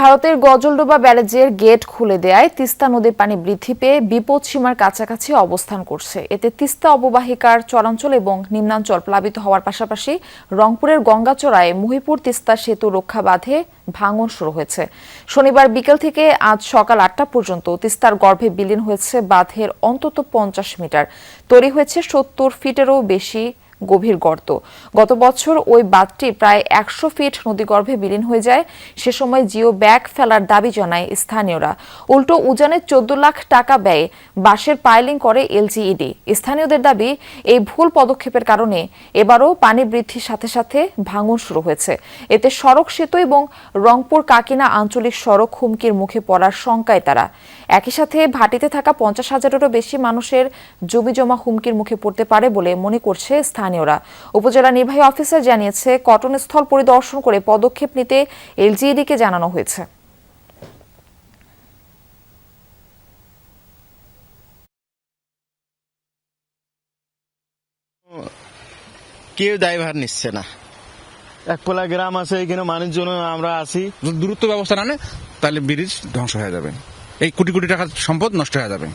ভারতের গজলডোবা ব্যারেজের গেট খুলে দেয়ায় তিস্তা নদীর পানি বৃদ্ধি পেয়ে বিপদসীমার কাছাকাছি অবস্থান করছে। এতে তিস্তা অববাহিকার চরাঞ্চল এবং নিম্নাঞ্চল প্লাবিত হওয়ার পাশাপাশি রংপুরের গঙ্গাচড়ায় মহিপুর তিস্তা সেতু রক্ষা বাঁধে ভাঙন শুরু হয়েছে। শনিবার বিকেল থেকে আজ সকাল ৮টা পর্যন্ত তিস্তার গর্ভে বিলীন হয়েছে বাঁধের অন্তত ৫০ মিটার। তৈরি হয়েছে ৭০ ফিটেরও বেশি গভীর গর্ত। গত বছর ওই বাঁধটি প্রায় ১০০ ফিট নদীগর্ভে বিলীন হয়ে যায়। সে সময় জিও ব্যাগ ফেলার দাবি জানায় স্থানীয়রা। উল্টো উজানে ১৪ লাখ টাকা ব্যয়ে বাঁশের পাইলিং করে এলজিইডি। স্থানীয়দের দাবি, এই ভুল পদক্ষেপের কারণে এবারও পানি বৃদ্ধির সাথে সাথে ভাঙন শুরু হয়েছে। এতে সড়ক সেতু এবং রংপুর কাকিনা আঞ্চলিক সড়ক হুমকির মুখে পড়ার শঙ্কায় তারা। একই সাথে ভাটিতে থাকা ৫০,০০০-এরও বেশি মানুষের জমিজমা হুমকির মুখে পড়তে পারে বলে মনে করছে স্থানীয়রা। উপজেলা নির্বাহী অফিসার জানিয়েছে, ঘটনাস্থল পরিদর্শন করে পদক্ষেপ নিতে এলজিইডিকে জানানো হয়েছে। কেউ দায়ভার নিচ্ছে না। একপোলা গ্রাম আছে, এখানে মানুষজন আমরা আছি। দূরত্ব ব্যবস্থা না নেয় তাহলে ব্রিজ ধ্বংস হয়ে যাবে, এই কোটি কোটি টাকার সম্পদ নষ্ট হয়ে যাবে।